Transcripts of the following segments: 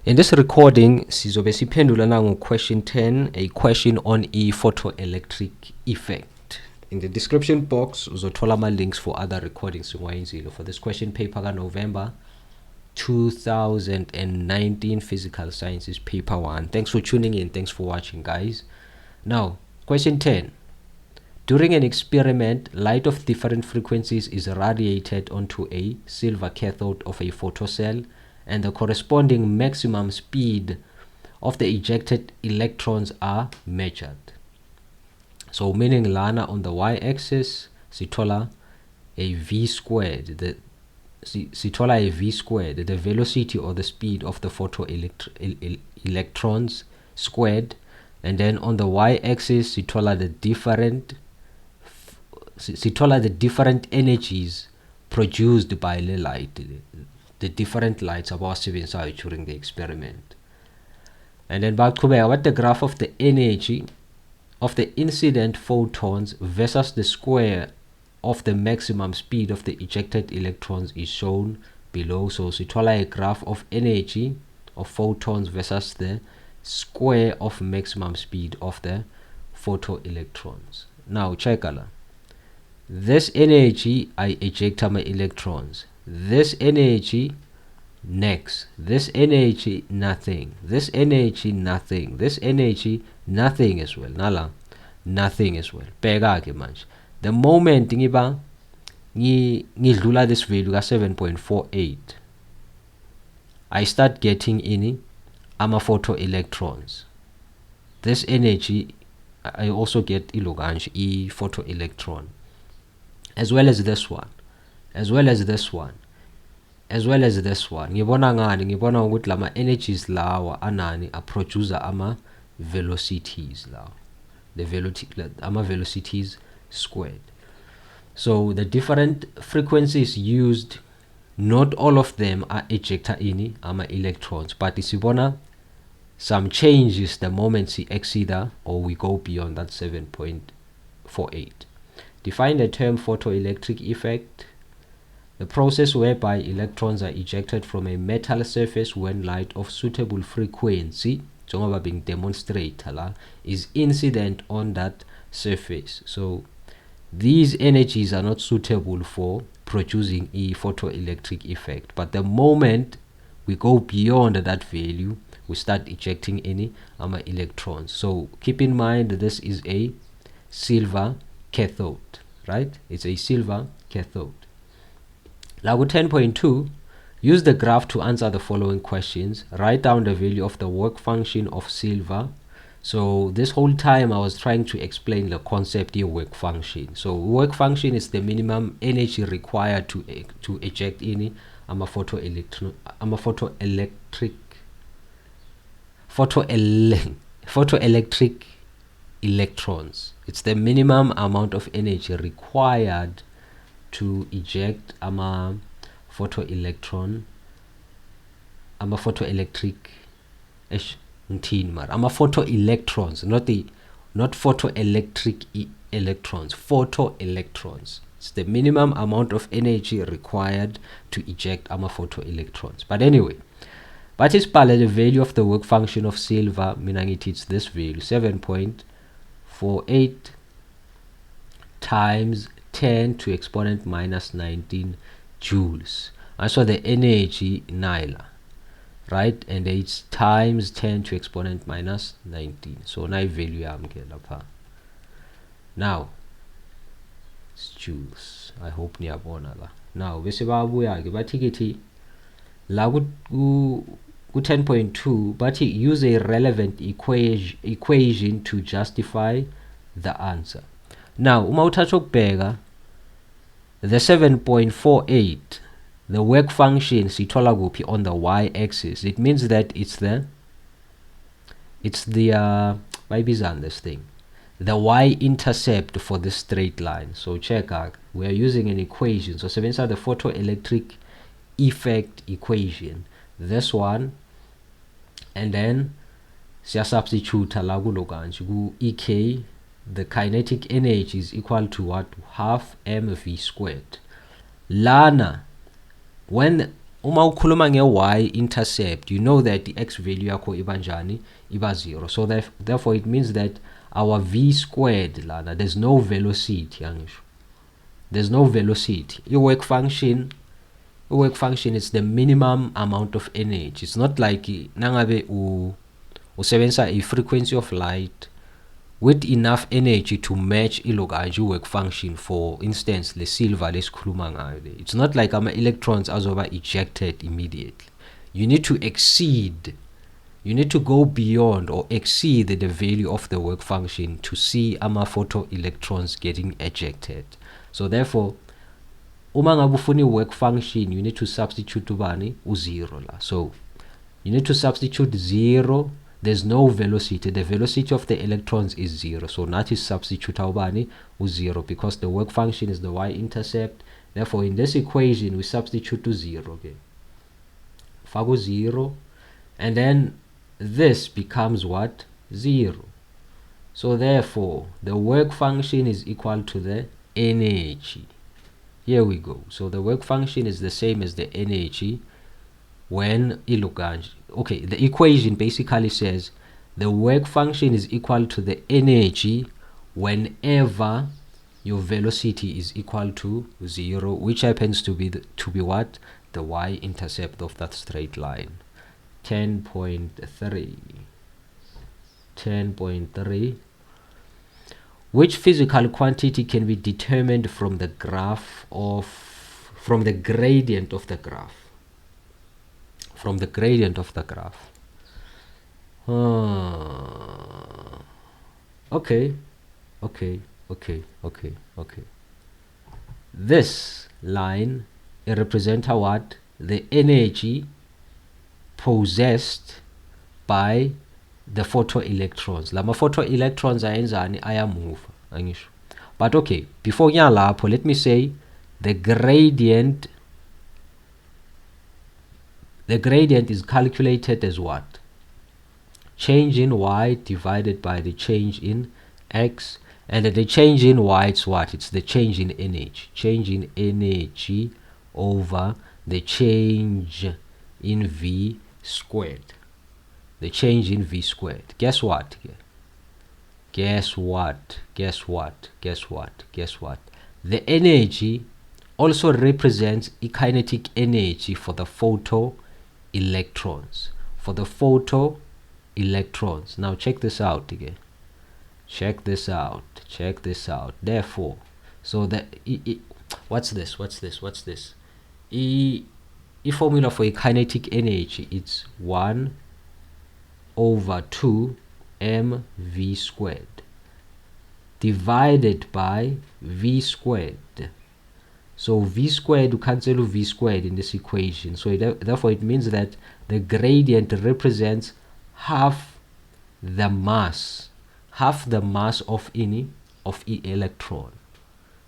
In this recording, sizobe siphendula nangu question 10, a question on photoelectric effect. In the description box, uzothola my links for other recordings for this question paper ka November 2019 Physical Sciences paper 1. Thanks for tuning in. Thanks for watching, guys. Now, question 10. During an experiment, light of different frequencies is radiated onto a silver cathode of a photocell, and the corresponding maximum speed of the ejected electrons are measured. So meaning lana on the y-axis sithola a v squared, the velocity or the speed of the electrons squared, and then on the y-axis sithola the different energies produced by the light, the different lights about 7 during the experiment. And then back to what the graph of the energy of the incident photons versus the square of the maximum speed of the ejected electrons is shown below. So sithola a graph of energy of photons versus the square of maximum speed of the photoelectrons. Now check ala. This energy I eject my electrons. This energy next. This energy nothing. This energy nothing. This energy nothing as well. Nala nothing as well. Pega ke manje. The moment ngidlula this value ka 7.48, I start getting in ama photoelectrons. This energy I also get iloganje photoelectron, as well as this one, as well as this one, as well as this one. Ngibona ngani? Ngibona ukuthi lama energies lawa anani a producer ama velocities lawa, the velocities squared. So the different frequencies used, not all of them are ejector ini ama electrons, but isibona some changes the moment we exceed or we go beyond that 7.48. Define the term photoelectric effect: the process whereby electrons are ejected from a metal surface when light of suitable frequency, njengoba being demonstrated la, is incident on that surface. So these energies are not suitable for producing a photoelectric effect, but the moment we go beyond that value, we start ejecting any electrons. So keep in mind that this is a silver cathode, right? It's a silver cathode. Lagu 10.2, use the graph to answer the following questions. Write down the value of the work function of silver. So this whole time I was trying to explain the concept of work function. So work function is the minimum energy required to eject any photoelectric electrons. It's the minimum amount of energy required to eject photoelectric photoelectrons, not photoelectric electrons, photoelectrons. It's the minimum amount of energy required to eject photoelectrons. But anyway, but is the value of the work function of silver, meaning it's this value, 7.48 times 10 to exponent minus 19 joules. And so the energy nila, right? And it's times 10 to exponent minus 19. So now value now it's joules. I hope niyabona la. Now bese babuya ke bathi la ku 10.2 but use a relevant equation to justify the answer. Now uma uthatha ukubheka the 7.48, the work function sithola kuphi on the y-axis. It means that it's the this thing, the y-intercept for this straight line. So check out, we are using an equation. So sebenzisa the photoelectric effect equation, this one, and then siya substitute la ku EK. The kinetic energy is equal to what? Half mv squared. Lana, when uma ukhuluma nge-y intercept, you know that the x value yakho iba njani, iba 0. So therefore it means that our v squared lana, there's no velocity yangisho. There's no velocity. Your work function is the minimum amount of energy. It's not like nangabe usebenzisa a frequency of light with enough energy to match ilokanje work function. For instance, the silver lesikhuluma ngayo. It's not like ama-electrons azoba ejected immediately. You need to go beyond or exceed the value of the work function to see ama-photoelectrons getting ejected. So therefore, uma ngabe ufuna work function, you need to substitute ubani u0 la. So you need to substitute 0. There's no velocity. The velocity of the electrons is 0. So nathi substitute ubani u0 because the work function is the y-intercept. Therefore, in this equation, we substitute to 0. Okay, fago 0, and then this becomes what? 0. So therefore, the work function is equal to the energy. Here we go. So the work function is the same as the energy when ilokanje. Okay, the equation basically says the work function is equal to the energy whenever your velocity is equal to 0, which happens to be what? The y-intercept of that straight line. 10.3. Which physical quantity can be determined from the gradient of the graph? From the gradient of the graph. Okay. This line represents what? The energy possessed by the photoelectrons. Lama photoelectrons ayenzani, ayamove angisho. But okay, before lapho, let me say the gradient is calculated as what? Change in y divided by the change in x, and the change in y, it's what? It's the change in energy. Change in energy over the change in v squared. The change in v squared. Guess what? The energy also represents a kinetic energy for the photoelectrons. Now check this out again. Check this out. Therefore, so the what's this? A formula for a kinetic energy, it's 1/2 mv squared divided by v squared. So v squared, you cancel v squared in this equation. So therefore it means that the gradient represents half the mass of any electron.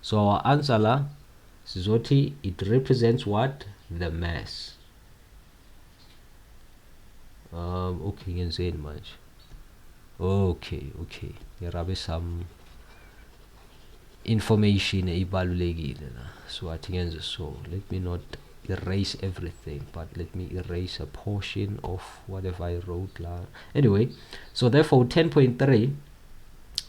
So our answer la sizoti, it represents what? The mass. Okay, ngenzeni manje? Okay, ngirabe some information ebalulekile la. So I think so. Let me not erase everything, but let me erase a portion of whatever I wrote la. Anyway, so therefore 10.3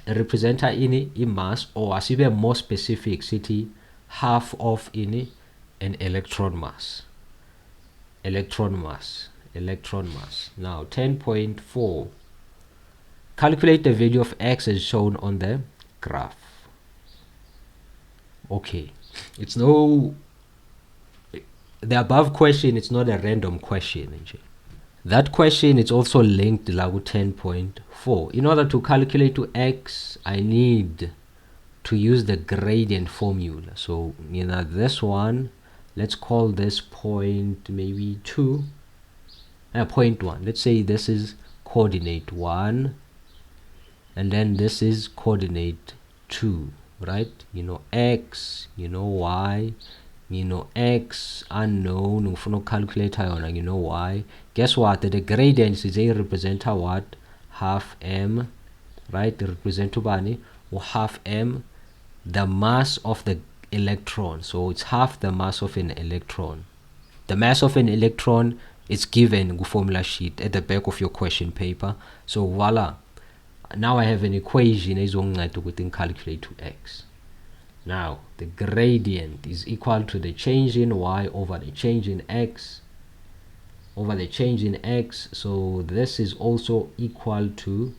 represents any mass, or as even more specific, city half of any an electron mass. Now 10.4, calculate the value of x as shown on the graph. Okay, it's no, the above question, it's not a random question. That question is also linked to 10.4. In order to calculate to x, I need to use the gradient formula. So this one, let's call this point maybe 2, point 1. Let's say this is coordinate 1, and then this is coordinate 2, right? X, y, x unknown, ufuna calculate yona, y. Guess what? The gradient is a represent what? Half m, right? Represent ubani or half m, the mass of the electron. So it's half the mass of an electron. The mass of an electron is given in the formula sheet at the back of your question paper. So voila, now I have an equation to calculate to x. Now the gradient is equal to the change in y over the change in x over the change in x. So this is also equal to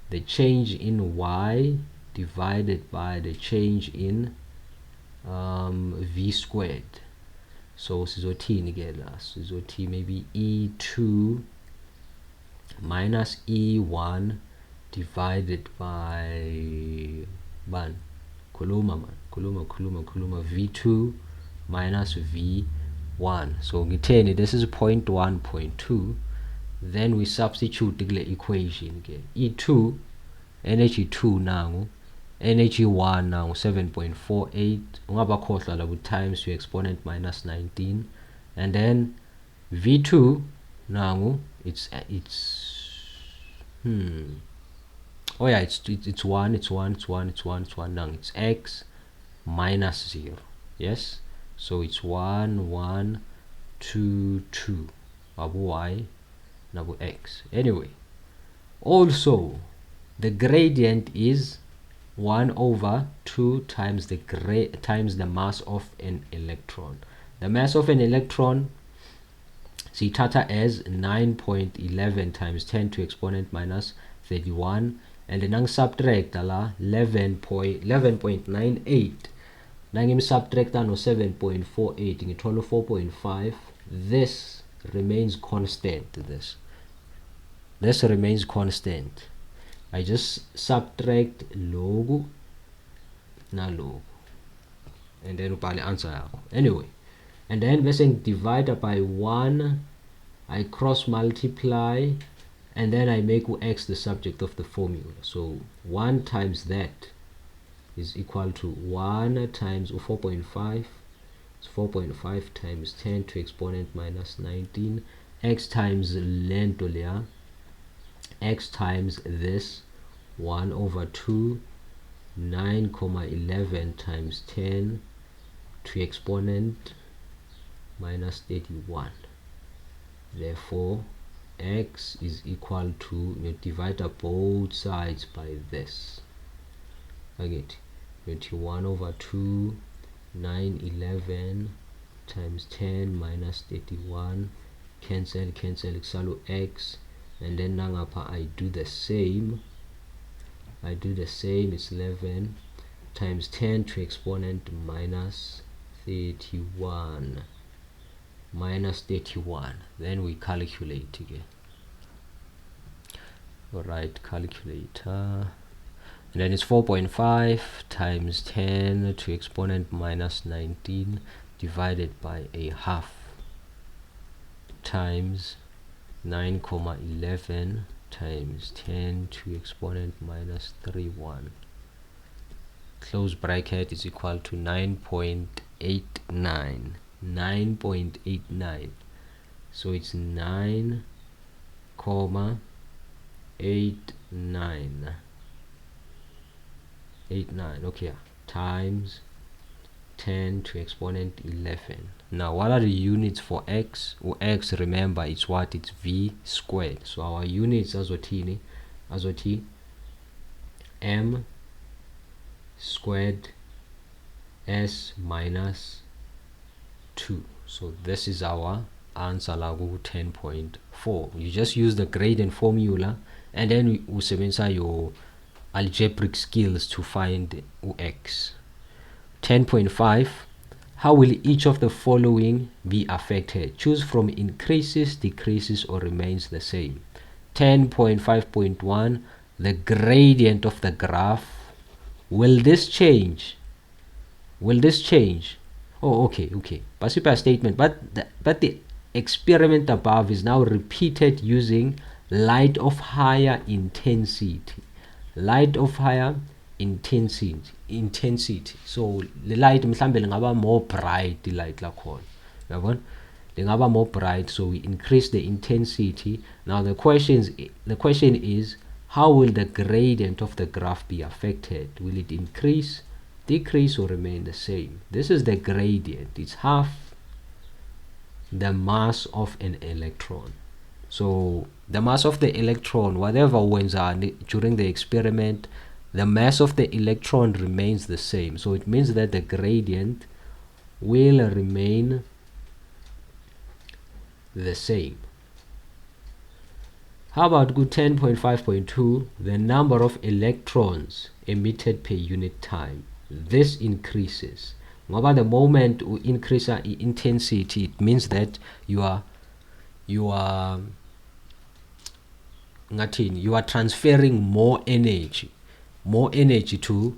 the change in y divided by the change in v squared. So sizothini ke la, sizothi maybe e2 minus e1 divided by khuluma v2 minus v1. So ngitheni, this is 0.1 0.2. Then we substitute the equation ke e2 energy 2 nangu, energy 1 now 7.48. ungaba khohlwa la times to exponent minus 19, and then v2 now it's oh yeah, it's 1 now it's x minus 0. Yes, so it's 1 1 2 2 abu y nabu x. Anyway, also the gradient is 1 over 2 times the mass of an electron. The mass of an electron sithatha as 9.11 times 10 to exponent minus 31, and then subtract la 11.98. Nangim subtract no 7.48, ngithola 4.5. This remains constant. This remains constant. I just subtract logo na logo, and then upale answer yakho. Anyway, and then bese divide by 1, I cross multiply, and then I make x the subject of the formula. So 1 times that is equal to 1 times 4.5. It's 4.5 times 10 to exponent minus 19. X times lento layer, x times this 1 over 2, 9.11 times 10 to exponent minus 31. Therefore x is equal to, you divide up both sides by this. I get 21 over 2, 9.11 times 10 minus 31. Cancel xalo x, and then nangapa I do the same. It's 11 times 10 to exponent minus 31. Then we calculate again. Alright, calculator, and then it's 4.5 times 10 to exponent minus 19 divided by a half times 9.11 times 10 to exponent minus 31. Close bracket is equal to 9.89. So it's 9.89 okay, times 10 to exponent 11. Now what are the units for x? X, remember, it's what? It's v squared. So our units azotini m squared s minus 2. So this is our answer, lagu 10.4. You just use the gradient formula, and then you usebenzisa your algebraic skills to find x. 10.5. How will each of the following be affected? Choose from increases, decreases, or remains the same. 10.5.1. The gradient of the graph. Will this change? Oh, okay. Passive statement, but the experiment above is now repeated using light of higher intensity. So the light mhlambe lingaba more bright, light lakhona, yabona, lingaba more bright, so we increase the intensity. Now the question is how will the gradient of the graph be affected? Will it increase, decrease, or remain the same? This is the gradient. It's half the mass of an electron. So the mass of the electron, whatever wins during the experiment, the mass of the electron remains the same. So it means that the gradient will remain the same. How about 10.5.2? The number of electrons emitted per unit time. This increases. However, the moment we increase intensity, it means that you are transferring more energy to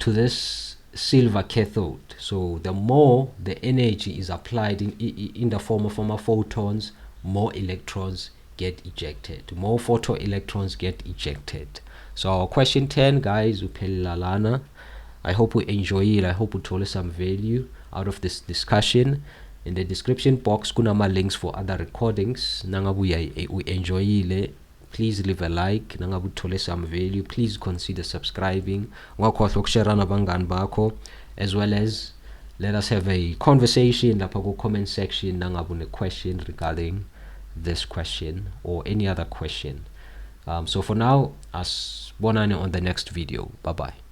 this silver cathode. So the more the energy is applied in the form of photons, more electrons get ejected, more photoelectrons get ejected. So question 10, guys, uphelelana. I hope we enjoy it. I hope we told some value out of this discussion. In the description box kunama links for other recordings. Nangabu we enjoy it. Please leave a like. Nangabu tole some value. Please consider subscribing. As well as let us have a conversation in the comment section. Nangabu a question regarding this question or any other question. So for now, as bonani on the next video. Bye bye.